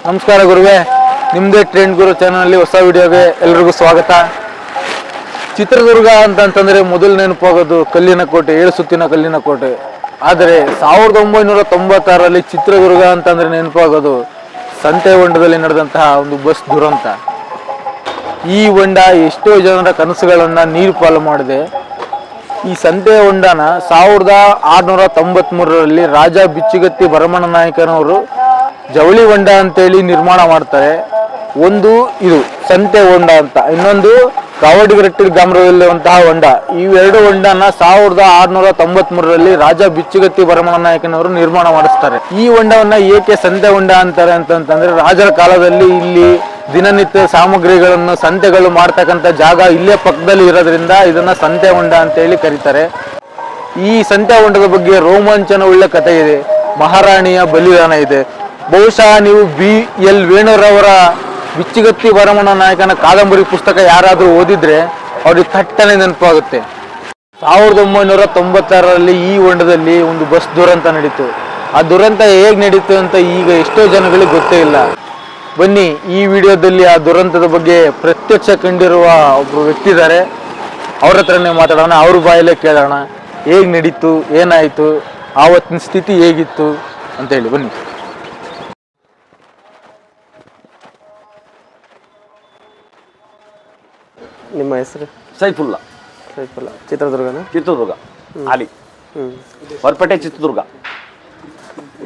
ನಮಸ್ಕಾರ ಗುರುವೆ, ನಿಮ್ಮದೇ ಟ್ರೆಂಡ್ ಗುರು ಚಾನಲಲ್ಲಿ ಹೊಸ ವಿಡಿಯೋಗೆ ಎಲ್ರಿಗೂ ಸ್ವಾಗತ. ಚಿತ್ರದುರ್ಗ ಅಂತಂತಂದರೆ ಮೊದಲು ನೆನಪಾಗೋದು ಕಲ್ಲಿನ ಕೋಟೆ, 7 ಸುತ್ತಿನ ಕಲ್ಲಿನ ಕೋಟೆ. ಆದರೆ 1996ರಲ್ಲಿ ಚಿತ್ರದುರ್ಗ ಅಂತಂದರೆ ನೆನಪಾಗೋದು ಸಂತೆ ಹೊಂಡದಲ್ಲಿ ನಡೆದಂತಹ ಒಂದು ಬಸ್ ದುರಂತ. ಈ ಹೊಂಡ ಎಷ್ಟೋ ಜನರ ಕನಸುಗಳನ್ನು ನೀರು ಪಾಲು ಮಾಡಿದೆ. ಈ ಸಂತೆ ಹೊಂಡನ 1693ರಲ್ಲಿ ರಾಜ ಬಿಚ್ಚುಗತ್ತಿ ಭರಮಣ್ಣ ನಾಯಕನವರು ಜವಳಿ ಹೊಂಡ ಅಂತೇಳಿ ನಿರ್ಮಾಣ ಮಾಡ್ತಾರೆ. ಒಂದು ಇದು ಸಂತೆ ಹೊಂಡ ಅಂತ, ಇನ್ನೊಂದು ಕಾವಡಿಗರಟ್ಟಿ ಗ್ರಾಮದಲ್ಲಿರುವಂತಹ ಹೊಂಡ. ಇವೆರಡು ಹೊಂಡನ 1693ರಲ್ಲಿ ರಾಜ ಬಿಚ್ಚುಗತ್ತಿ ಭರಮಣ್ಣ ನಾಯಕನವರು ನಿರ್ಮಾಣ ಮಾಡಿಸ್ತಾರೆ. ಈ ಹೊಂಡವನ್ನ ಏಕೆ ಸಂತೆ ಹೊಂಡ ಅಂತಾರೆ ಅಂತಂದ್ರೆ, ರಾಜರ ಕಾಲದಲ್ಲಿ ಇಲ್ಲಿ ದಿನನಿತ್ಯ ಸಾಮಗ್ರಿಗಳನ್ನು ಸಂತೆಗಳು ಮಾಡ್ತಕ್ಕಂಥ ಜಾಗ ಇಲ್ಲೇ ಪಕ್ಕದಲ್ಲಿ ಇರೋದ್ರಿಂದ ಇದನ್ನ ಸಂತೆ ಹೊಂಡ ಅಂತೇಳಿ ಕರೀತಾರೆ. ಈ ಸಂತೆ ಹೊಂಡದ ಬಗ್ಗೆ ರೋಮಾಂಚನ ಉಳ್ಳ ಕಥೆ ಇದೆ, ಮಹಾರಾಣಿಯ ಬಲಿದಾನ ಇದೆ. ಬಹುಶಃ ನೀವು BL ವೇಣುರವರ ಬಿಚ್ಚುಗತ್ತಿ ಭರಮಣ್ಣ ನಾಯಕನ ಕಾದಂಬರಿ ಪುಸ್ತಕ ಯಾರಾದರೂ ಓದಿದ್ರೆ ಅವ್ರಿಗೆ ಥಟ್ಟನೆ ನೆನಪಾಗುತ್ತೆ. 1996ರಲ್ಲಿ ಈ ಹೊಂಡದಲ್ಲಿ ಒಂದು ಬಸ್ ದುರಂತ ನಡೀತು. ಆ ದುರಂತ ಹೇಗೆ ನಡೀತು ಅಂತ ಈಗ ಎಷ್ಟೋ ಜನಗಳಿಗೆ ಗೊತ್ತೇ ಇಲ್ಲ. ಬನ್ನಿ, ಈ ವಿಡಿಯೋದಲ್ಲಿ ಆ ದುರಂತದ ಬಗ್ಗೆ ಪ್ರತ್ಯಕ್ಷ ಕಂಡಿರುವ ಒಬ್ಬರು ವ್ಯಕ್ತಿ ಇದ್ದಾರೆ, ಅವ್ರ ಹತ್ರನೇ ಮಾತಾಡೋಣ, ಅವ್ರ ಬಾಯಲ್ಲೇ ಕೇಳೋಣ ಹೇಗೆ ನಡೀತು, ಏನಾಯಿತು, ಆವತ್ತಿನ ಸ್ಥಿತಿ ಹೇಗಿತ್ತು ಅಂತೇಳಿ. ಬನ್ನಿ. ನಿಮ್ಮ ಹೆಸರು? ಸೈಫುಲ್ಲಾ. ಚಿತ್ರದುರ್ಗನ? ಚಿತ್ರದುರ್ಗ ಆಲಿ ಹೊರಪೇಟೆ ಚಿತ್ರದುರ್ಗ.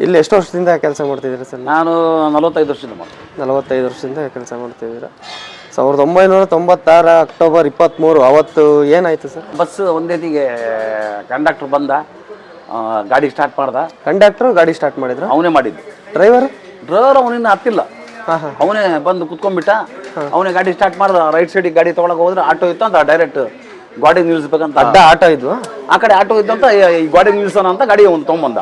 ಇಲ್ಲಿ ಎಷ್ಟು ವರ್ಷದಿಂದ ಕೆಲಸ ಮಾಡ್ತಿದ್ದೀರಾ ಸರ್? ನಾನು 45 ವರ್ಷದಿಂದ ಮಾಡ್ತೀನಿ. 45 ವರ್ಷದಿಂದ ಕೆಲಸ ಮಾಡ್ತಿದ್ದೀರಾ. 1996 ಅಕ್ಟೋಬರ್ 23 ಅವತ್ತು ಏನಾಯ್ತು ಸರ್? ಬಸ್ ಒಂದೇತಿಗೆ ಕಂಡಕ್ಟರ್ ಬಂದ, ಗಾಡಿ ಸ್ಟಾರ್ಟ್ ಮಾಡ್ದ. ಕಂಡಕ್ಟರ್ ಗಾಡಿ ಸ್ಟಾರ್ಟ್ ಮಾಡಿದ್ರು? ಅವನೇ ಮಾಡಿದ್ದು. ಡ್ರೈವರ್ ಅವನಿನ್ನ ಹತ್ತಿಲ್ಲ, ಅವನೇ ಬಂದು ಕುತ್ಕೊಂಡ್ಬಿಟ್ಟ. ಅವನೇ ಗಾಡಿ ಸ್ಟಾರ್ಟ್ ಮಾಡ್ದ. ರೈಟ್ ಸೈಡಿಗೆ ಗಾಡಿ ತೊಗೊಳಕ್ ಹೋದ್ರೆ ಆಟೋ ಇತ್ತು ಅಂತ ಡೈರೆಕ್ಟ್ ಗಾಡಿ ನಿಲ್ಸ್ಬೇಕಂತ. ಅಡ್ಡ ಆಟೋ ಇದ್ವಾ? ಆ ಕಡೆ ಆಟೋ ಇತ್ತು ಅಂತ ಈ ಗಾಡಿ ನಿಲ್ಸೋಣ ಅಂತ ಗಾಡಿ ಒಂದು ತೊಗೊಂಬಂದ.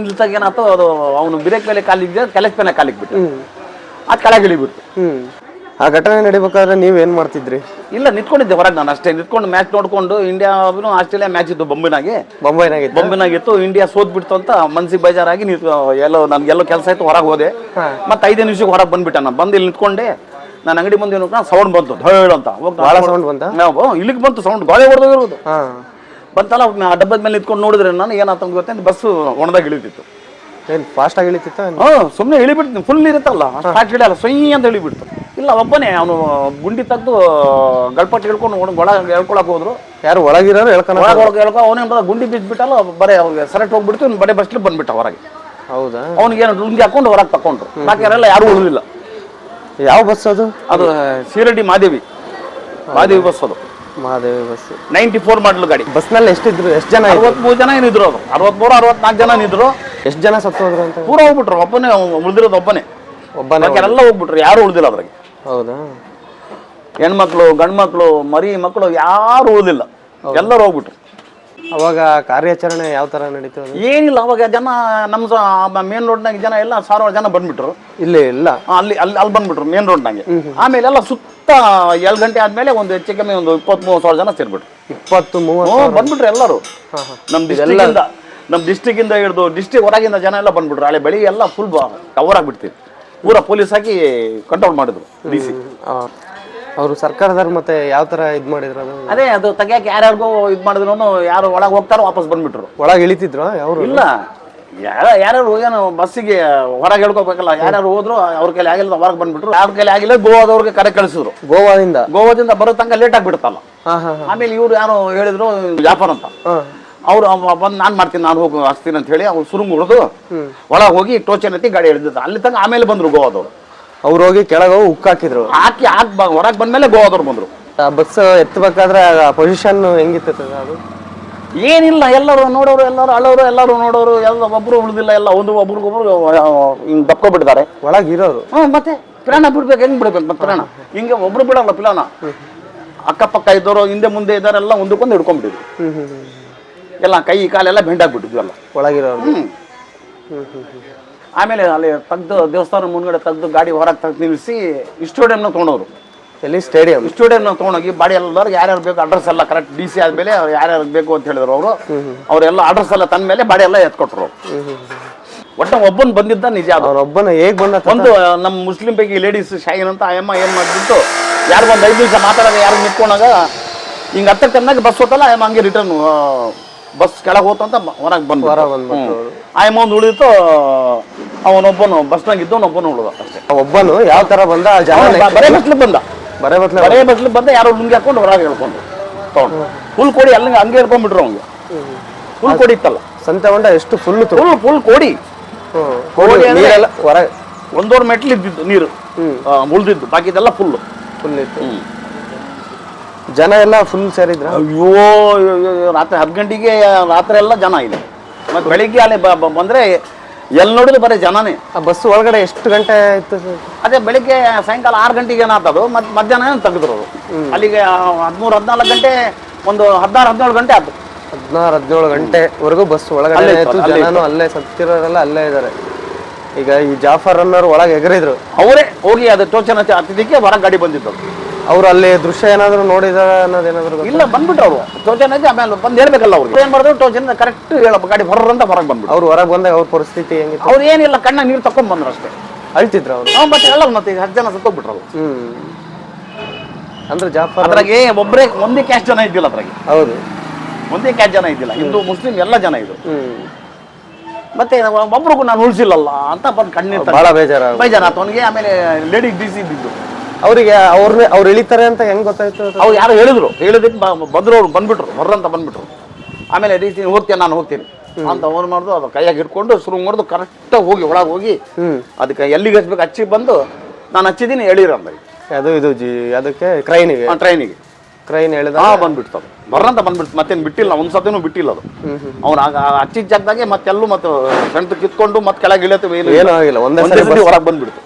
ನಿಲ್ಸಾಗ ಏನಾಯ್ತು, ಅದು ಅವನು ಬ್ರೇಕ್ ಮೇಲೆ ಕಾಲಿಗೆ ಕೆಲೆಕ್ ಮೇಲೆ ಕಾಲಿಗೆ ಬಿಟ್ಟು ಅದು ಕೆಳಗೆ ಇಳಿಬಿಡ್ತು. ಆ ಘಟನೆ ನಡಿಬೇಕಾದ್ರೆ ನೀವೇನ್ ಮಾಡ್ತಿದ್ರಿ? ಇಲ್ಲ, ನಿಂತ್ಕೊಂಡಿದ್ದೆ ಹೊರಗೆ. ನಾನು ಅಷ್ಟೇ ನಿಂತ್ಕೊಂಡು ಮ್ಯಾಚ್ ನೋಡ್ಕೊಂಡು, ಇಂಡಿಯಾ ಆಸ್ಟ್ರೇಲಿಯಾ ಮ್ಯಾಚ್ ಇತ್ತು ಬೊಂಬಿನಾಗಿತ್ತು. ಇಂಡಿಯಾ ಸೋತ್ ಬಿಡ್ತು ಅಂತ ಮನ್ಸಿಗೆ ಬೇಜಾರಾಗಿ ಎಲ್ಲೋ ನನ್ಗೆಲ್ಲೋ ಕೆಲಸ ಆಯ್ತು, ಹೊರಗೆ ಹೋದೆ. ಮತ್ತೆ 5 ನಿಮಿಷಕ್ಕೆ ಹೊರಗೆ ಬಂದ್ಬಿಟ್ಟೆ. ನಾನು ಬಂದು ಇಲ್ಲಿ ನಿಂತ್ಕೊಂಡೆ. ನಾನು ಅಂಗಡಿ ಮುಂದೆ ಸೌಂಡ್ ಬಂತು, ಧೇಳ್ ಅಂತ. ಸೌಂಡ್ ಬಂತ? ಇಲ್ಲಿಗೆ ಬಂತು ಸೌಂಡ್, ಗಾಳಿ ಹೊಡೆದೋಗಿರೋದು ಬಂತಲ್ಲ. ಡಬ್ಬದ ಮೇಲೆ ನಿಂತ್ಕೊಂಡು ನೋಡಿದ್ರೆ ನಾನು ಏನಾಯ್ತು ಗೊತ್ತೇನು, ಬಸ್ ಒಣದಾಗ ಇಳಿತಿತ್ತು. ಏನು ಫಾಸ್ಟ್ ಆಗಿ ಇಳಿತಿತ್ತು? ಸುಮ್ಮನೆ ಇಳಿಬಿಡ್ತೀನಿ, ಫುಲ್ ಇರುತ್ತಲ್ಲ, ಫಾಸ್ಟ್ ಇಳಿಯಲ್ಲ, ಸೊಯ್ ಅಂತ ಇಳಿಬಿಡ್ತು. ಇಲ್ಲ, ಒಬ್ಬನೇ ಅವನು ಗುಂಡಿ ತೆಗೆದು ಗಳ್ಪಟ್ಟು ಹೇಳ್ಕೊಂಡು ಹೇಳ್ಕೊಳಕ್ ಹೋದ್ರು. ಯಾರು ಒಳಗಿರೋರು ಹೇಳ್ಕೊ ಅವನೇ ಗುಂಡಿ ಬಿದ್ದುಬಿಟ್ಟಲ್ಲ, ಬರೀ ಅವ್ರಿಗೆ ಸರೆಟ್ ಹೋಗ್ಬಿಡ್ತು. ಬರೀ ಬಸ್ಲಿ ಬಂದ್ಬಿಟ್ಟ ಹೊರಗೆ. ಹೌದಾ? ಅವ್ನಿಗೆ ಏನು ಲುಂಗಿ ಹಾಕೊಂಡು ಹೊರಗೆ ತಕೊಂಡ್ರು. ಬಾಕಿ ಯಾರೆಲ್ಲ ಯಾರು ಉಳಿದಿಲ್ಲ. ಯಾವ ಬಸ್ ಅದು? ಅದು ಶಿರಡಿ ಮಾದೇವಿ ಬಸ್. ಅದು ಮಹಾದೇವಿ ಬಸ್. 94 ಮಾಡಲ್ ಗಾಡಿ. ಬಸ್ನಲ್ಲಿ ಎಷ್ಟು ಜನ? 63 ಜನ ಏನಿದ್ರು. ಅದು 64 ಜನ ಇದ್ರು. ಎಷ್ಟು ಜನ ಸತ್ತು ಹೋದ್ರು ಅಂತ? ಪೂರ ಹೋಗ್ಬಿಟ್ರು. ಒಬ್ಬನೇ ಉಳಿದಿರೋದು, ಒಬ್ಬನೇ. ಎಲ್ಲ ಹೋಗ್ಬಿಟ್ರು, ಯಾರು ಉಳಿದಿಲ್ಲ ಅದ್ರಾಗೆ. ಹೌದಾ? ಹೆಣ್ಮಕ್ಳು, ಗಂಡ್ಮಕ್ಳು, ಮರಿ ಮಕ್ಕಳು ಯಾರು ಉಳಿದಿಲ್ಲ, ಎಲ್ಲರೂ ಹೋಗ್ಬಿಟ್ರು. ಅವಾಗ ಕಾರ್ಯಾಚರಣೆ ಯಾವ ತರ ನಡೀತು? ಏನಿಲ್ಲ, ಅವಾಗ ಜನ ನಮ್ಮ ಮೇನ್ ರೋಡ್ನಾಗ ಜನ ಎಲ್ಲ 1000 ಜನ ಬಂದ್ಬಿಟ್ರು. ಇಲ್ಲಿ ಇಲ್ಲ, ಅಲ್ಲಿ ಬಂದ್ಬಿಟ್ರು ಮೇನ್ ರೋಡ್ನಾಗೆ. ಆಮೇಲೆ ಎಲ್ಲ ಸುತ್ತ 7 ಗಂಟೆ ಆದ್ಮೇಲೆ ಒಂದು ಹೆಚ್ಚು ಕಮ್ಮಿ ಒಂದು 23,000 ಜನ ಸೇರ್ಬಿಟ್ರು. 20-30 ಬಂದ್ಬಿಟ್ರು ಎಲ್ಲರೂ. ನಮ್ಮ ಡಿಸ್ಟಿಕ್ ಇಂದ ಹಿಡಿದು ಡಿಸ್ಟಿಕ್ ಹೊರಗಿಂದ ಜನ ಎಲ್ಲ ಬಂದ್ಬಿಟ್ರು. ಅಲ್ಲಿ ಬೆಳಿಗ್ಗೆ ಎಲ್ಲ ಫುಲ್ ಕವರ್ ಆಗ್ಬಿಡ್ತೀವಿ. ಪೂರಾ ಪೊಲೀಸ್ ಹಾಕಿ ಕಂಟ್ರೋಲ್ ಮಾಡಿದ್ರು DC. ಅವರು ಸರ್ಕಾರದವ್ರು ಮತ್ತೆ ಯಾವ ತರ ಇದ್ ಮಾಡಿದ್ರು? ಅದೇ ಅದು ತೆಗಿಯಕ್ಕೆ ಯಾರ್ಯಾರಿಗೋ ಇದ್ ಮಾಡಿದ್ರು. ಯಾರು ಒಳಗೆ ಹೋಗ್ತಾರೋ ವಾಪಸ್ ಬಂದ್ಬಿಟ್ರು. ಒಳಗೆ ಇಳಿತಿದ್ರು ಯಾರು? ಇಲ್ಲ, ಯಾರ್ಯಾರು ಏನು ಬಸ್ಸಿಗೆ ಹೊರಗೆ ಹೇಳ್ಕೋಬೇಕಲ್ಲ, ಯಾರ್ಯಾರು ಹೋದ್ರು ಅವ್ರ ಕೈಲಿ ಆಗಿಲ್ಲ, ಹೊರಗೆ ಬಂದ್ಬಿಟ್ರು. ಯಾರ ಕೈಲಿ ಆಗಿಲ್ಲ, ಗೋವಾದವ್ರಿಗೆ ಕರೆ ಕಳಿಸಿದ್ರು. ಗೋವಾದಿಂದ ಬರೋ ತನಕ ಲೇಟ್ ಆಗ್ಬಿಡುತ್ತಲ್ಲ. ಆಮೇಲೆ ಇವ್ರು ಯಾರು ಹೇಳಿದ್ರು, ಜಾಫರ್ ಅಂತ, ಅವ್ರು ಬಂದು ನಾನ್ ಮಾಡ್ತೀನಿ, ನಾನು ಹೋಗಿ ಹಚ್ತೀನಿ ಅಂತ ಹೇಳಿ ಅವ್ರು ಸುರುಂಗ್ ಹೊಡೆದು ಒಳಗೆ ಹೋಗಿ ಟೋಚನ್ ಎತ್ತಿ ಗಾಡಿ ಹಿಡಿದಿದ್ದ. ಅಲ್ಲಿ ತನಕ ಆಮೇಲೆ ಬಂದ್ರು ಗೋವಾದವ್ರು. ಅವ್ರು ಹೋಗಿ ಕೆಳಗೆ ಹೋಗಿ ಉಕ್ ಹಾಕಿದ್ರು. ಹಾಕಿ ಹೊರಗೆ ಬಂದ್ಮೇಲೆ ಗೋವಾದವ್ರು ಬಂದ್ರು. ಬಸ್ ಎತ್ತಬೇಕಾದ್ರೆ ಪೊಸಿಷನ್ ಹೆಂಗಿತ್ತು ಅದು? ಏನಿಲ್ಲ, ಎಲ್ಲರೂ ನೋಡೋರು, ಎಲ್ಲರೂ ಅಳೋರು, ಎಲ್ಲರೂ ನೋಡೋರು, ಎಲ್ಲ ಒಬ್ರು ಉಳಿದಿಲ್ಲ. ಎಲ್ಲ ಒಬ್ರಿಗೊಬ್ರು ಹಿಂಗ್ ದಪ್ಕೊಬಿಟ್ಟಿದ್ದಾರೆ ಒಳಗಿರೋರು. ಮತ್ತೆ ಪಿರಾಣ ಬಿಡ್ಬೇಕು, ಹೆಂಗ್ ಬಿಡ್ಬೇಕು ಮತ್ತೆ ಪಿರಾಣ? ಹಿಂಗೆ ಒಬ್ರು ಬಿಡಲ್ಲ ಪಿಲಾನ. ಅಕ್ಕಪಕ್ಕ ಇದ್ದವರು, ಹಿಂದೆ ಮುಂದೆ ಇದ್ದಾರೆಲ್ಲ ಒಂದಕ್ಕೊಂದು ಹಿಡ್ಕೊಂಡ್ಬಿಟ್ಟಿದ್ರು. ಎಲ್ಲ ಕೈ ಕಾಲೆಲ್ಲ ಬೆಂಡಾಗ್ಬಿಟ್ಟಿದ್ವಿ ಎಲ್ಲ ಒಳಗಿರೋರು. ಆಮೇಲೆ ಅಲ್ಲಿ ತೆಗ್ದು ದೇವಸ್ಥಾನ ಮುಂದ್ಗಡೆ ತೆಗ್ದು ಗಾಡಿ ಹೊರಗೆ ತೆಗ್ದು ನಿಲ್ಲಿಸಿ ಸ್ಟೇಡಿಯಂನ ತೊಗೊಂಡವ್ರು. ಎಲ್ಲಿ? ಸ್ಟೇಡಿಯಂನ ತೊಗೊಂಡೋಗಿ ಬಾಡಿ ಎಲ್ಲರಿಗೆ ಯಾರ್ಯಾರು ಬೇಕು ಅಡ್ರೆಸ್ ಎಲ್ಲ ಕರೆಕ್ಟ್ DC ಆದ್ಮೇಲೆ ಯಾರ್ಯಾರು ಬೇಕು ಅಂತ ಹೇಳಿದ್ರು ಅವರು. ಅವರೆಲ್ಲ ಅಡ್ರೆಸ್ ಎಲ್ಲ ತಂದ ಮೇಲೆ ಬಾಡಿ ಎಲ್ಲ ಎತ್ಕೊಟ್ರು. ಒಟ್ಟ ಒಬ್ಬನ್ ಬಂದಿದ್ದ ನಿಜ ಅದು. ಅವನೊಬ್ಬನ ಹೇಗ್ ಬಂದ ಒಂದು ನಮ್ಮ ಮುಸ್ಲಿಂ ಪೈಕಿ ಲೇಡೀಸ್ ಶಾಯಿನ್ ಅಂತ ಅಮ್ಮ ಏನ್ ಮಾಡ್ಬಿಟ್ಟು ಯಾರು ಒಂದು 5 ನಿಮಿಷ ಮಾತಾಡೋದು ಯಾರು ನಿಂತ್ಕೊಂಡಾಗ ಹಿಂಗೆ ಹತ್ತ ಚೆನ್ನಾಗಿ ಬಸ್ ಹೋತಲ್ಲ ಅಮ್ಮ ಹಂಗೆ ರಿಟರ್ನ್ ಬಸ್ ಕೆಳಗೆ ಹೋತಂತ ಹೊರಗೆ ಬಂದ್ಬಿಟ್ಟು ಆಯಮ್ಮ ಒಂದು ಉಳಿದಿತ್ತು. ಅವನೊಬ್ಬನು ಬಸ್ನಾಗ ಇದ್ದವನೊಬ್ಬನು ಉಳಿದ ಅಷ್ಟೇ. ಒಬ್ಬನು ಯಾವ ತರ ಬಂದ ಜನ ಬರೇ ಬಸ್ಲಿಗೆ ಬಂದ, ಬರೇ ಬಸ್ಲಿಗೆ ಬಂದ. ಯಾರೋ ಲುಂಗಿ ಹಾಕೊಂಡು ಹೊರಗೆ ಹೇಳ್ಕೊಂಡು ತಗೊಂಡು ಫುಲ್ ಕೋಡಿ ಅಲ್ಲಿ ಹಂಗೆ ಹೇಳ್ಕೊಂಡ್ಬಿಟ್ರು ಅವ್ನಿಗೆ. ಫುಲ್ ಕೋಡಿ ಇತ್ತಲ್ಲ ಸಂತೆ ಹೊಂಡ ಎಷ್ಟು ಫುಲ್ ಫುಲ್ ಕೋಡಿ. ಕೋಡಿ ನೀರೆಲ್ಲ ಹೊರಗೆ 1.5 ಮೆಟ್ಲು ಇದ್ದಿದ್ದು ನೀರು ಉಳ್ದಿದ್ದು, ಬಾಕಿದೆಲ್ಲ ಫುಲ್ ಇತ್ತು. ಜನ ಎಲ್ಲ ಫುಲ್ ಸೇರಿದ್ರ? ಅಯ್ಯೋ ರಾತ್ರಿ 10 ಗಂಟೆಗೆ ರಾತ್ರಿ ಎಲ್ಲ ಜನ ಇದೆ. ಮತ್ತೆ ಬೆಳಿಗ್ಗೆ ಅಲ್ಲಿ ಬಂದ್ರೆ ಎಲ್ಲಿ ನೋಡಿದ್ರು ಬರೀ ಜನನೇ. ಆ ಬಸ್ ಒಳಗಡೆ ಎಷ್ಟು ಗಂಟೆ ಇತ್ತು? ಅದೇ ಬೆಳಿಗ್ಗೆ ಸಾಯಂಕಾಲ 6 ಗಂಟೆಗೆ ಏನಾಗ್ತದು, ಮತ್ತೆ ಮಧ್ಯಾಹ್ನ ತೆಗೆದ್ರು ಅವರು. ಅಲ್ಲಿಗೆ 13-14 ಗಂಟೆ, ಒಂದು 16-17 ಗಂಟೆ ಆಯ್ತು. 16-17 ಗಂಟೆವರೆಗೂ ಬಸ್ ಒಳಗಡೆ ಇತ್ತು. ಜನನು ಅಲ್ಲೇ ಸತ್ತಿರೋರೆಲ್ಲ ಅಲ್ಲೇ ಇದಾರೆ. ಈಗ ಈ ಜಾಫರ್ ಅನ್ನೋರು ಒಳಗೆ ಎಗರಿದ್ರು, ಅವರೇ ಹೋಗಿ ಅದು ಟೋಚನ್ ಹತ್ತಿದ್ದಕ್ಕೆ ಹೊರಗೆ ಗಾಡಿ ಬಂದಿದ್ದು. ಅವ್ರು ಅಲ್ಲಿ ದೃಶ್ಯ ಏನಾದ್ರು ನೋಡಿದಾರ ಅನ್ನೋದೇನಾದ್ರು? ಇಲ್ಲ, ಬಂದ್ಬಿಟ್ರು ಅವರು ಟೋಚನ್ ಹಚ್ಚಿ ಆಮೇಲೆ ಬಂದು ಹೇಳ್ಬೇಕಲ್ಲ ಅವ್ರಿಗೆ. ಏನ್ ಮಾಡಿದ್ರು ಟೋಚನ್ ಕರೆಕ್ಟ್ ಹೇಳ ಗಾಡಿ ಹೊರಂತ ಹೊರಗೆ ಬಂದ್ಬಿಟ್ಟು. ಅವ್ರು ಹೊರಗೆ ಬಂದಾಗ ಅವ್ರ ಪರಿಸ್ಥಿತಿ ಹೆಂಗಿತ್ತು? ಅವ್ರು ಏನಿಲ್ಲ, ಕಣ್ಣ ನೀರು ತಕೊಂಡ್ ಬಂದ್ರು ಅಷ್ಟೇ. ಅಳ್ತಿದ್ರು ಅವ್ರು? ನಾವು ಮತ್ತೆ ಹೇಳೋದು ಮತ್ತೆ ಈಗ 10 ಜನ ಸತ್ತೋಗ್ಬಿಟ್ರು. ಅಂದ್ರೆ ಜಾಫರ್ ಅದ್ರಾಗೆ ಒಂದೇ ಕ್ಯಾಸ್ಟ್ ಜನ ಇದ್ದಿಲ್ಲ ಅದ್ರಾಗೆ. ಹೌದು, ಒಂದೇ ಕ್ಯಾಸ್ಟ್ ಜನ ಇದ್ದಿಲ್ಲ, ಹಿಂದೂ ಮುಸ್ಲಿಂ ಎಲ್ಲ ಜನ ಇದ್ರು. ಮತ್ತೆ ಒಬ್ರಿಗೂ ನಾನು ಉಳಿಸಿಲ್ಲಲ್ಲ ಅಂತ ಬಂದು ಕಣ್ಣೀರು ಬಹಳ ಬೇಜಾರಾಯ್ತು ಅವನಿಗೆ. ಆಮೇಲೆ ಲೇಡಿ DC ಇದ್ದಿದ್ದು ಅವ್ರಿಗೆ ಅವ್ರು ಇಳಿತಾರೆ ಅಂತ ಹೆಂಗ್ ಗೊತ್ತಾಯ್ತು? ಅವ್ರು ಯಾರು ಹೇಳಿದಕ್ಕೆ ಬಂದ್ರು, ಅವ್ರು ಬಂದ್ಬಿಟ್ರು, ಹೊರ್ರಂತ ಬಂದ್ಬಿಟ್ರು. ಆಮೇಲೆ DC ಹೋಗ್ತೇನೆ, ನಾನು ಹೋಗ್ತೀನಿ ಅಂತ ಅವ್ರು ಮಾಡಿದ್ರು. ಅದು ಕೈಯಾಗಿ ಹಿಡ್ಕೊಂಡು ಶುರು ಮಾಡಿದ್ರು. ಕರೆಕ್ಟಾಗಿ ಹೋಗಿ ಒಳಗೆ ಹೋಗಿ ಅದಕ್ಕೆ ಎಲ್ಲಿಗೆ ಹಚ್ಬೇಕು ಹಚ್ಚಿ ಬಂದು ನಾನು ಹಚ್ಚಿದ್ದೀನಿ ಹೇಳಿರ ಅಂದ. ಇದು ಅದಕ್ಕೆ ಟ್ರೈನಿಗೆ ಕ್ರೈನ್ ಹೇಳಿದ ಬಂದ್ಬಿಡ್ತದೆ, ಬರ್ರಂತ ಬಂದ್ಬಿಡ್ತು. ಮತ್ತೇನು ಬಿಟ್ಟಿಲ್ಲ, ಒಂದ್ಸತಿನೂ ಬಿಟ್ಟಿಲ್ಲ ಅದು. ಅವ್ನು ಹಚ್ಚಿದ ಜಾಗದಾಗೆ ಮತ್ತೆಲ್ಲೂ ಮತ್ತೆ ಸೆಂಟ್ ಕಿತ್ಕೊಂಡು ಮತ್ತೆ ಕೆಳಗೆ ಇಳಿತೀವಿ, ಏನೂ ಆಗಿಲ್ಲ. ಒಂದೇ ಹೊರಗೆ ಬಂದ್ಬಿಡ್ತು.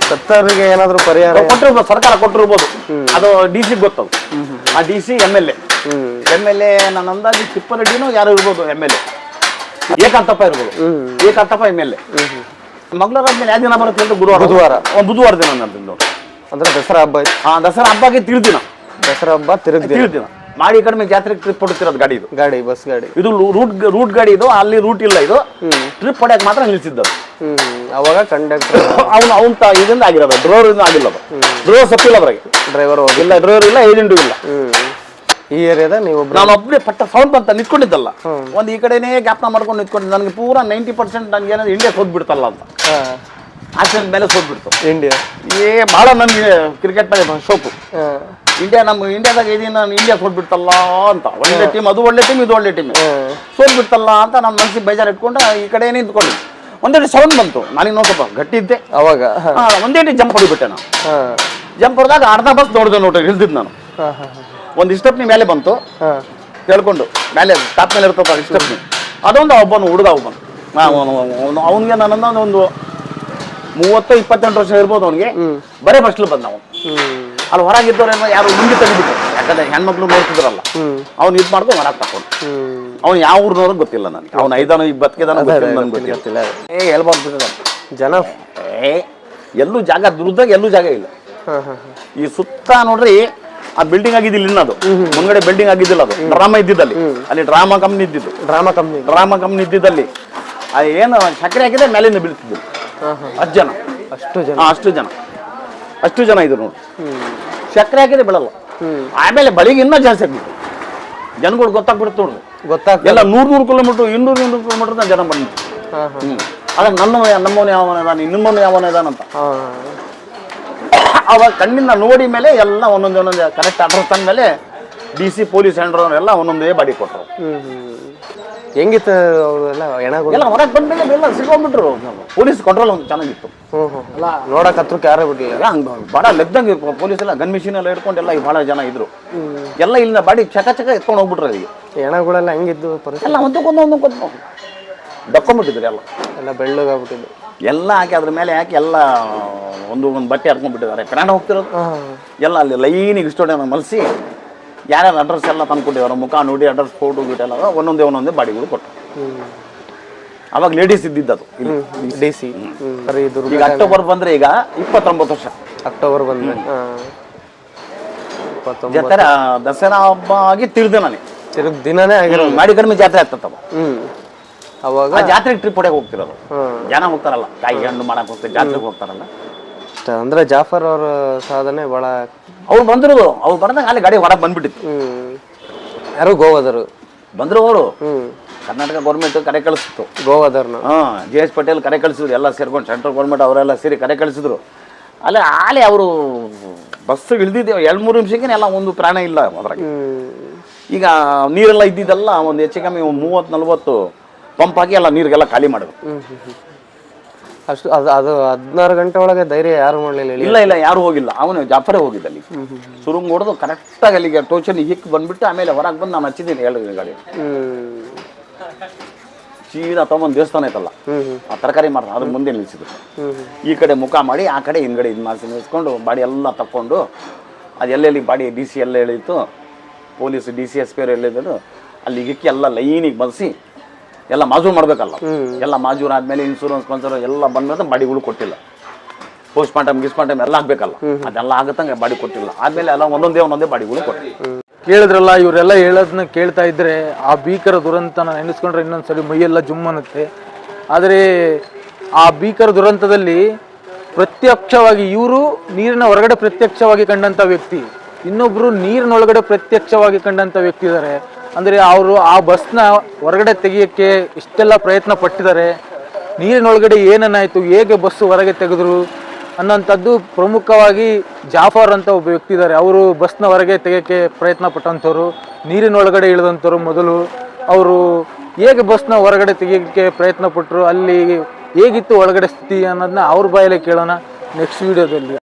ಸತ್ತವರಿಗೆ ಏನಾದ್ರು ಪರಿಹಾರ ಕೊಟ್ಟಿರ್ಬೋದು, ಸರ್ಕಾರ ಕೊಟ್ಟಿರ್ಬೋದು. ಅದು DC ಗೊತ್ತದು. ಆ DC MLA ನನ್ನ ಅಂದಾಜು ತಿಪ್ಪರೆಡ್ಡಿನೂ ಯಾರು ಇರ್ಬೋದು. MLA ಏಕಾಂತಪ್ಪ ಇರ್ಬೋದು. ಏಕಾಂತಪ್ಪ MLA. ಮಂಗಳವಾರದ್ಮೇಲೆ ಯಾವ ದಿನ ಬರುತ್ತೆ ಅಂತ? ಬುಧವಾರ ದಿನ ನಡೆದಿದ್ದು. ಅಂದ್ರೆ ದಸರಾ ಹಬ್ಬ. ದಸರಾ ಹಬ್ಬಕ್ಕೆ ತಿರುದಿನ. ದಸರಾ ಹಬ್ಬ ತಿರುದಿನ ಮಾಡಿ ಕಡಿಮೆ ಜಾತ್ರೆಗೆ ಟ್ರಿಪ್ ಹೊಡ್ತಿರೋದು ಬಸ್ ಗಾಡಿ. ಇದು ರೂಟ್ ಗಾಡಿ. ಇದು ಅಲ್ಲಿ ರೂಟ್ ಇಲ್ಲ, ಇದು ಟ್ರಿಪ್ ಹೊಡ್ಯಕ್ ಮಾತ್ರ ನಿಲ್ಸಿದ್ದದು. ಅವಾಗ ಕಂಡಕ್ಟರ್ ಅವನ್ ಇದರಿಂದ ಆಗಿರೋದು, ಡ್ರೈವರ್ ಇಂದ ಆಗಿಲ್ಲ. ಡ್ರೈವರ್ ಸತ್ತಿಲ್ಲ ಅದ್ರಾಗೆ. ಡ್ರೈವರ್ ಇಲ್ಲ, ಏಜೆಂಟು ಇಲ್ಲ. ಈ ಏರಿಯಾದ ನೀವು ನಾನು ಒಬ್ಬನೇ ಪಟ್ಟ ಸೌಂಡ್ ಬಂತ ನಿಂತ್ಕೊಂಡಿದ್ದಲ್ಲ. ಒಂದು ಈ ಕಡೆನೇ ಜ್ಞಾಪನ ಮಾಡ್ಕೊಂಡು ನಿಂತ್ಕೊಂಡಿದ್ದೆ. ನನಗೆ ಪೂರಾ 90% ನನಗೆ ಏನಾದ್ರು ಇಂಡಿಯಾ ಸೋತ್ಬಿಡ್ತಲ್ಲ ಅಂತ. ಆಚೆ ಮೇಲೆ ಸೋತ್ಬಿಡ್ತು ಇಂಡಿಯಾ. ಬಹಳ ನನಗೆ ಕ್ರಿಕೆಟ್ ಮೇಲೆ ಶೋಕು. ನಮ್ಮ ಇಂಡಿಯಾದಾಗ ಇದೀನಿ ನಾನು, ಇಂಡಿಯಾ ಸೋತ್ಬಿಡ್ತಲ್ಲ ಅಂತ. ಒಳ್ಳೆ ಟೀಮ್, ಅದು ಒಳ್ಳೆ ಟೀಮ್, ಇದು ಒಳ್ಳೆ ಟೀಮ್, ಸೋತ್ಬಿಡ್ತಲ್ಲ ಅಂತ ನನ್ನ ಮನಸ್ಸಿಗೆ ಬೇಜಾರು ಇಟ್ಕೊಂಡು ಈ ಕಡೆ ನಿಂತ್ಕೊಂಡು ಒಂದೇಟಿ ಸೌಂಡ್ ಬಂತು. ನನಗೆ ನೋಡಿ ಸ್ವಲ್ಪ ಗಟ್ಟಿ ಇದ್ದೆ ಅವಾಗ. ಒಂದೇಟಿ ಜಂಪ್ ಹೊಡಿಬಿಟ್ಟೆ ನಾನು. ಜಂಪ್ ಹೊಡೆದಾಗ ಅರ್ಧ ಬಸ್ ನೋಡಿದೆ ನೋಡ್ರಿ, ಇಳ್ದಿದ್ದು ನಾನು. ಒಂದು ಸ್ಟೆಪ್ನಿ ಮೇಲೆ ಬಂತು, ಕೇಳ್ಕೊಂಡು ಮೇಲೆ ಟಾಪ್ ಮೇಲೆ ಇರ್ತಪ್ಪ ಸ್ಟೆಪ್ನಿ. ಅದೊಂದು ಒಬ್ಬನು ಹುಡುಗ ಅವನಿಗೆ ನನ್ನ ಒಂದು 30-28 ವರ್ಷ ಇರ್ಬೋದು ಅವನಿಗೆ. ಬರೇ ಬಸ್ಲು ಬಂದ ಅವನು. ಅಲ್ಲಿ ಹೊರಗಿದ್ದವ್ರೇನೋ ಯಾರು ಮುಂದೆ ತೆಗಿಬಿಟ್ಟು, ಯಾಕಂದ್ರೆ ಹೆಣ್ಮಕ್ಳು ನೋಡ್ತಿದ್ರಲ್ಲ, ಅವ್ನು ಇದು ಮಾಡ್ಕೊಂಡು ಹೊರಗೆ ತಕೊಂಡು. ಅವ್ನು ಯಾವ ಊರ್ನವ್ರು ಗೊತ್ತಿಲ್ಲ ನನಗೆ. ಅವ್ನು 5-20 ನನ್ಗೆ ಗೊತ್ತಿಲ್ಲ. ಹೇಳ್ಬಾರ್ದು ಜನ ಎಲ್ಲೂ ಜಾಗ ದುರ್ದಾಗ, ಎಲ್ಲೂ ಜಾಗ ಇಲ್ಲ. ಈ ಸುತ್ತ ನೋಡ್ರಿ ಆ ಬಿಲ್ಡಿಂಗ್ ಆಗಿದ್ದಿಲ್ಲ ಇನ್ನದು. ಮುಂಗಡೆ ಬಿಲ್ಡಿಂಗ್ ಆಗಿದ್ದಿಲ್ಲ, ಅದು ಡ್ರಾಮಾ ಇದ್ದಿದ್ದಲ್ಲಿ. ಅಲ್ಲಿ ಡ್ರಾಮಾ ಕಂಪ್ನಿ ಇದ್ದಿದ್ದು. ಡ್ರಾಮಾ ಕಂಪ್ನಿ ಇದ್ದಿದ್ದಲ್ಲಿ ಏನು ಸಕ್ಕರೆ ಹಾಕಿದ್ರೆ ಮೇಲಿಂದ ಬೀಳ್ತಿದ್ದು. ಅಷ್ಟು ಜನ ಇದ್ರು ನೋಡಿ. ಸಕ್ಕರೆ ಹಾಕಿದ್ರೆ ಬೀಳಲ್ಲ. ಆಮೇಲೆ ಬಳಿಗೆ ಇನ್ನೂ ಜಾಸ್ತಿ ಆಗ್ಬಿಟ್ಟು ಜನಗಳು ಗೊತ್ತಾಗ್ಬಿಡುತ್ತೆ ನೋಡ್ರಿ. ಎಲ್ಲ 100 ಕಿಲೋಮೀಟರ್ 200 ಕಿಲೋಮೀಟರ್ ಜನ ಬಂದ್ಬಿಟ್ಟು. ಅದಾಗ ನಮ್ಮವನು ಯಾವನಿದಾನ, ನಿಮ್ಮವನು ಯಾವನಿದಾನಂತ ಅವಾಗ ಕಣ್ಣಿಂದ ನೋಡಿ ಮೇಲೆ ಎಲ್ಲ ಒಂದೊಂದು ಕರೆಕ್ಟ್ ಅಡ್ರೆಸ್ ತಂದ ಮೇಲೆ DC ಪೊಲೀಸ್ ಎಲ್ಲ ಒಂದೊಂದೇ ಬಾಡಿ ಕೊಟ್ಟರು. ಹೆಂಗಿತ್ತು ಅವರೆಲ್ಲ ಎಲ್ಲ ಹೊರಗೆ ಬಂದ್ಮೇಲೆ ಎಲ್ಲ ಸಿಕ್ಕೊಂಡ್ಬಿಟ್ರು. ಪೊಲೀಸ್ ಕಂಟ್ರೋಲ್ ಒಂದು ಚೆನ್ನಾಗಿತ್ತು. ಎಲ್ಲ ನೋಡಕ್ ಹತ್ರಕ್ಕೆ ಯಾರೇ ಬಿಟ್ಟಿಲ್ಲ. ಬಹಳ ಲೆಗ್ದಂಗೆ ಪೊಲೀಸ್ ಎಲ್ಲ ಗನ್ ಮಿಷಿನ್ ಎಲ್ಲ ಹಿಡ್ಕೊಂಡೆಲ್ಲ ಬಹಳ ಜನ ಇದ್ರು. ಎಲ್ಲ ಇಲ್ಲಿಂದ ಬಾಡಿ ಚಕ ಎತ್ಕೊಂಡು ಹೋಗ್ಬಿಟ್ರು. ಅಲ್ಲಿ ಹೆಣಗಳೆಲ್ಲ ಹೆಂಗಿದ್ದು ಎಲ್ಲ ಒಂದಕ್ಕೊಂದು ದಕ್ಕೊಂಡ್ಬಿಟ್ಟಿದ್ರು. ಎಲ್ಲ ಬೆಳ್ಳಗಾಗ್ಬಿಟ್ಟಿದ್ದು. ಎಲ್ಲ ಹಾಕಿ ಅದ್ರ ಮೇಲೆ ಹಾಕಿ ಎಲ್ಲ ಒಂದು ಬಟ್ಟೆ ಹರ್ಕೊಂಡ್ಬಿಟ್ಟಿದ್ದಾರೆ. ಪ್ರಾಣ ಹೋಗ್ತಿರೋದು ಎಲ್ಲ ಅಲ್ಲಿ ಲೈನಿಗೆ ಇಷ್ಟೊಡೆ ಮಲಸಿ ಯಾರ್ಯಾರು ಅಡ್ರೆಸ್ ಎಲ್ಲ ತಂದ್ಕೊಟ್ಟಿದ್ದಾರೆ. ಮುಖ ನೋಡಿ ಅಡ್ರೆಸ್ ಫೋಟೋ ಗಿಟ್ಟೆಲ್ಲ ಒಂದೊಂದೇ ಬಾಡಿಗಳು ಕೊಟ್ಟು. ಅವಾಗ ಲೇಡೀಸ್ ಇದ್ದಿದ್ದದು DC. ಈಗ ಅಕ್ಟೋಬರ್ ಬಂದ್ರೆ ಈಗ 29 ವರ್ಷ. ಅಕ್ಟೋಬರ್ ಬಂದ್ರೆ ಜಾತ್ರೆ ದಸರಾ ಹಬ್ಬ ಆಗಿ ತಿರುದಿನೇ ದಿನನೇ ಆಗಿರೋ ಮಾಡಿ ಕಡಿಮೆ ಜಾತ್ರೆ ಆಗ್ತತ್ತವ. ಅವಾಗ ಆ ಜಾತ್ರೆಗೆ ಟ್ರಿಪ್ ಹೊಡೆಗೆ ಹೋಗ್ತಿರೋದು. ಜನ ಹೋಗ್ತಾರಲ್ಲ, ಕಾಯಿ ಹಣ್ಣು ಮಾಡಕ್ ಹೋಗ್ತಾರೆ, ಜಾತ್ರೆಗೆ ಹೋಗ್ತಾರಲ್ಲ. ಅಂದ್ರೆ ಜಾಫರ್ ಅವ್ರ ಸಾಧನೆ ಬಹಳ. ಅವ್ರು ಬಂದಾಗ ಅಲ್ಲಿ ಗಾಡಿ ಹೊರಗೆ ಬಂದ್ಬಿಟ್ಟಿತ್ತು. ಯಾರು ಗೋವಾದರು ಬಂದ್ರು ಅವರು. ಕರ್ನಾಟಕ ಗೌರ್ಮೆಂಟ್ ಕರೆ ಕಳಿಸಿತ್ತು ಗೋವಾದರ್ನ. JS ಪಟೇಲ್ ಕರೆ ಕಳಿಸಿದ್ರು, ಎಲ್ಲ ಸೇರ್ಕೊಂಡು ಸೆಂಟ್ರಲ್ ಗೌರ್ಮೆಂಟ್ ಅವರೆಲ್ಲ ಸೇರಿ ಕರೆ ಕಳಿಸಿದ್ರು. ಅಲ್ಲೇ ಆಲೆ ಅವರು ಬಸ್ ಇಳ್ದಿದ್ದೇವೆ 2-3 ನಿಮಿಷಕ್ಕೆ ಎಲ್ಲ ಒಂದು ಪ್ರಾಣ ಇಲ್ಲ ಅದ್ರಾಗ. ಈಗ ನೀರೆಲ್ಲ ಇದ್ದಿದ್ದೆಲ್ಲ ಒಂದು ಹೆಚ್ಚು ಕಮ್ಮಿ 30-40 ಪಂಪ್ ಹಾಕಿ ಎಲ್ಲ ನೀರಿಗೆಲ್ಲ ಖಾಲಿ ಮಾಡಿದ್ರು. ಅಷ್ಟು ಅದು 16 ಗಂಟೆ ಒಳಗೆ ಧೈರ್ಯ ಯಾರು ಮಾಡಲಿಲ್ಲ. ಇಲ್ಲ ಯಾರು ಹೋಗಿಲ್ಲ, ಅವನು ಜಾಫರೇ ಹೋಗಿದ್ದ ಅಲ್ಲಿ. ಸುರುಂಗ್ ಹೊಡೆದು ಕರೆಕ್ಟಾಗಿ ಅಲ್ಲಿಗೆ ಟೋಚನ್ ಹಿಕ್ ಬಂದ್ಬಿಟ್ಟು ಆಮೇಲೆ ಹೊರಗೆ ಬಂದು ನಾನು ಹಚ್ಚಿದ್ದೀನಿ 7 ಗಾಡಿ. ಸೀದಾ ತಗೊಂಬಂದು ದೇವಸ್ಥಾನ ಐತಲ್ಲ, ಆ ತರಕಾರಿ ಮಾರ್ತಾರೆ ಅದ್ರ ಮುಂದೆ ನಿಲ್ಸಿದ್ರು. ಈ ಕಡೆ ಮುಖ ಮಾಡಿ ಆ ಕಡೆ ಹಿಂದ್ಗಡೆ ಇದು ಮಾಡಿಸಿ ನಿಲ್ಸ್ಕೊಂಡು ಬಾಡಿ ಎಲ್ಲ ತಕ್ಕೊಂಡು ಅದು ಎಲ್ಲೆಲ್ಲಿ ಬಾಡಿ DC ಎಲ್ಲ ಹೇಳಿತ್ತು, ಪೊಲೀಸ್ DC SP ಅವ್ರು ಹೇಳಿದ್ರು, ಅಲ್ಲಿ ಇಕ್ಕಿ ಎಲ್ಲ ಲೈನಿಗೆ ಬರೆಸಿ ಎಲ್ಲ ಮಾಜೂರು ಮಾಡ್ಬೇಕಲ್ಲ. ಎಲ್ಲ ಮಾಜೂರು ಆದ್ಮೇಲೆ ಇನ್ಶೂರೆನ್ಸ್ ಸ್ಪಾನ್ಸರ್ ಎಲ್ಲ ಬಂದ್ಮೇಲೆ ಬಾಡಿಗಳು ಕೊಟ್ಟಿಲ್ಲ. ಪೋಸ್ಟ್ ಮಾರ್ಟಮ್ ಎಲ್ಲ ಆಗ್ಬೇಕಲ್ಲ, ಅದೆಲ್ಲ ಆಗತ್ತಂಗೆ ಬಾಡಿ ಕೊಟ್ಟಿಲ್ಲ. ಆದ್ಮೇಲೆ ಎಲ್ಲ ಒಂದೊಂದೇ ಬಾಡಿಗಳು ಕೊಟ್ಟಿಲ್ಲ. ಕೇಳಿದ್ರಲ್ಲ, ಇವರೆಲ್ಲ ಹೇಳೋದನ್ನ ಕೇಳ್ತಾ ಇದ್ರೆ ಆ ಭೀಕರ ದುರಂತನ ನೆನೆಸ್ಕೊಂಡ್ರೆ ಇನ್ನೊಂದ್ಸರಿ ಮೈಯೆಲ್ಲ ಜುಮ್ ಅನ್ನುತ್ತೆ. ಆದರೆ ಆ ಭೀಕರ ದುರಂತದಲ್ಲಿ ಪ್ರತ್ಯಕ್ಷವಾಗಿ ಇವರು ನೀರಿನ ಹೊರಗಡೆ ಪ್ರತ್ಯಕ್ಷವಾಗಿ ಕಂಡಂಥ ವ್ಯಕ್ತಿ, ಇನ್ನೊಬ್ರು ನೀರಿನೊಳಗಡೆ ಪ್ರತ್ಯಕ್ಷವಾಗಿ ಕಂಡಂಥ ವ್ಯಕ್ತಿ ಇದ್ದಾರೆ. ಅಂದರೆ ಅವರು ಆ ಬಸ್ನ ಹೊರಗಡೆ ತೆಗಿಯೋಕ್ಕೆ ಇಷ್ಟೆಲ್ಲ ಪ್ರಯತ್ನ ಪಟ್ಟಿದ್ದಾರೆ. ನೀರಿನೊಳಗಡೆ ಏನನ್ನಾಯಿತು, ಹೇಗೆ ಬಸ್ಸು ಹೊರಗೆ ತೆಗೆದ್ರು ಅನ್ನೋಂಥದ್ದು ಪ್ರಮುಖವಾಗಿ ಜಾಫರ್ ಅಂತ ಒಬ್ಬ ವ್ಯಕ್ತಿ ಇದ್ದಾರೆ. ಅವರು ಬಸ್ನ ಹೊರಗೆ ತೆಗೆಯೋಕ್ಕೆ ಪ್ರಯತ್ನ ಪಟ್ಟಂಥವ್ರು, ನೀರಿನೊಳಗಡೆ ಇಳಿದಂಥವ್ರು. ಮೊದಲು ಅವರು ಹೇಗೆ ಬಸ್ನ ಹೊರಗಡೆ ತೆಗಿಯೋಕ್ಕೆ ಪ್ರಯತ್ನ ಪಟ್ಟರು, ಅಲ್ಲಿ ಹೇಗಿತ್ತು ಒಳಗಡೆ ಸ್ಥಿತಿ ಅನ್ನೋದನ್ನ ಅವ್ರ ಬಾಯಲ್ಲೇ ಕೇಳೋಣ ನೆಕ್ಸ್ಟ್ ವಿಡಿಯೋದಲ್ಲಿ.